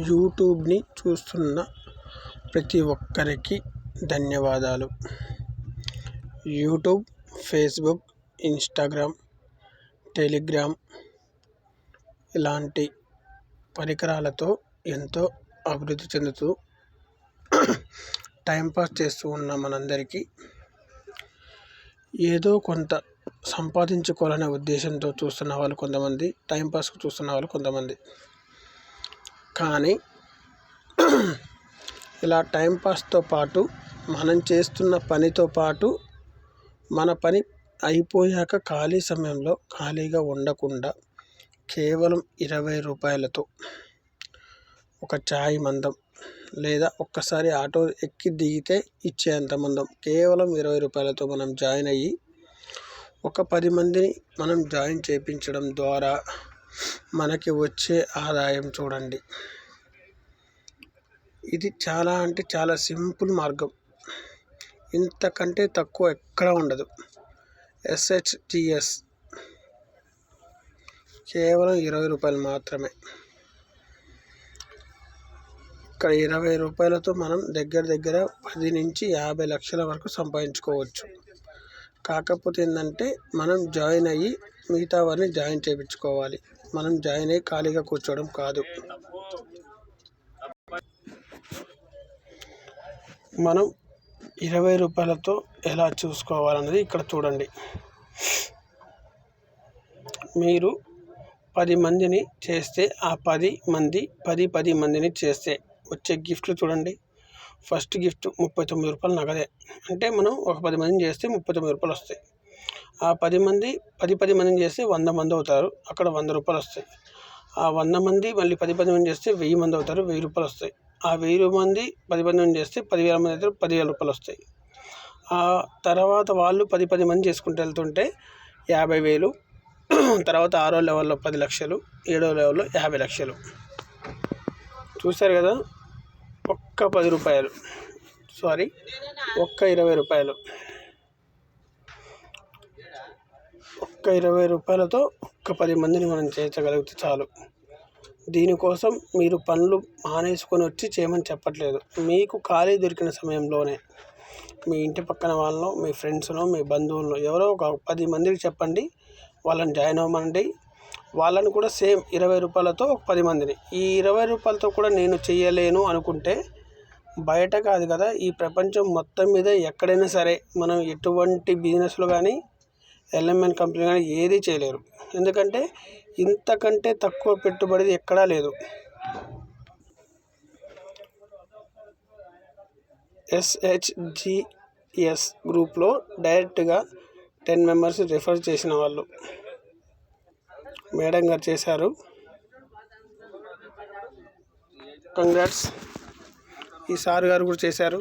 యూట్యూబ్ని చూస్తున్న ప్రతి ఒక్కరికి ధన్యవాదాలు. యూట్యూబ్, ఫేస్బుక్, ఇన్స్టాగ్రామ్, టెలిగ్రామ్ ఇలాంటి పరికరాలతో ఎంతో అభివృద్ధి చెందుతూ టైంపాస్ చేస్తూ ఉన్న మనందరికీ ఏదో కొంత సంపాదించుకోవాలనే ఉద్దేశంతో చూస్తున్న వాళ్ళు కొంతమంది, టైంపాస్కు చూస్తున్న వాళ్ళు కొంతమంది. కానీ ఇలా టైంపాస్తో పాటు మనం చేస్తున్న పనితో పాటు మన పని అయిపోయాక ఖాళీ సమయంలో ఖాళీగా ఉండకుండా కేవలం 20 రూపాయలతో ఒక ఛాయ్ మందం లేదా ఒక్కసారి ఆటో ఎక్కి దిగితే ఇచ్చేంత మందం కేవలం 20 రూపాయలతో మనం జాయిన్ అయ్యి ఒక 10 మందిని మనం జాయిన్ చేయించడం ద్వారా మనకి వచ్చే ఆదాయం చూడండి. ఇది చాలా అంటే చాలా సింపుల్ మార్గం. ఇంతకంటే తక్కువ ఎక్కడ ఉండదు. SHTS కేవలం 20 రూపాయలు మాత్రమే. ఇక్కడ 20 రూపాయలతో మనం దగ్గర 10 నుంచి 50 లక్షల వరకు సంపాదించుకోవచ్చు. కాకపోతే ఏంటంటే మనం జాయిన్ అయ్యి మిగతా వారిని జాయిన్ చేయించుకోవాలి. మనం జాయిన్ అయ్యి ఖాళీగా కూర్చోవడం కాదు. మనం 20 రూపాయలతో ఎలా చూసుకోవాలన్నది ఇక్కడ చూడండి. మీరు 10 మందిని చేస్తే ఆ 10 మందిని చేస్తే వచ్చే గిఫ్ట్లు చూడండి. ఫస్ట్ గిఫ్ట్ 39 రూపాయలు నగదే. అంటే మనం ఒక 10 మందిని చేస్తే 39 రూపాయలు వస్తాయి. ఆ 10 మందిని చేస్తే 100 మంది అవుతారు. అక్కడ 100 రూపాయలు వస్తాయి. ఆ 100 మంది మళ్ళీ 10 మంది చేస్తే 1000 మంది అవుతారు. 1000 రూపాయలు వస్తాయి. ఆ 1000 మంది 10 మంది చేస్తే 10,000 మంది అవుతారు. 10,000 రూపాయలు వస్తాయి. ఆ తర్వాత వాళ్ళు 10 మంది చేసుకుంటూ వెళ్తుంటే 50,000, తర్వాత 6వ లెవెల్లో 10 లక్షలు, 7వ లెవెల్లో 50 లక్షలు. చూశారు కదా. ఒక్క 10 రూపాయలు ఒక్క 20 రూపాయలు, ఒక్క 20 రూపాయలతో ఒక్క 10 మందిని మనం చేర్చగలిగితే చాలు. దీనికోసం మీరు పనులు మానేసుకొని వచ్చి చేయమని చెప్పట్లేదు. మీకు ఖాళీ దొరికిన సమయంలోనే మీ ఇంటి పక్కన వాళ్ళను, మీ ఫ్రెండ్స్ను, మీ బంధువులను ఎవరో ఒక 10 మందికి చెప్పండి. వాళ్ళని జాయిన్ అవ్వమండి. వాళ్ళని కూడా సేమ్ 20 రూపాయలతో ఒక 10 మందిని. ఈ 20 రూపాయలతో కూడా నేను చేయలేను అనుకుంటే బయట కాదు కదా, ఈ ప్రపంచం మొత్తం మీద ఎక్కడైనా సరే మనం ఎటువంటి బిజినెస్లు కానీ LMN కంపెనీ కానీ ఏదీ చేయలేరు. ఎందుకంటే ఇంతకంటే తక్కువ పెట్టుబడి ఎక్కడా లేదు. SHGS గ్రూప్లో డైరెక్ట్గా 10 మెంబర్స్ రిఫర్ చేసిన వాళ్ళు మేడం గారు చేశారు. కంగ్రాట్స్. ఈ సార్ గారు కూడా చేశారు.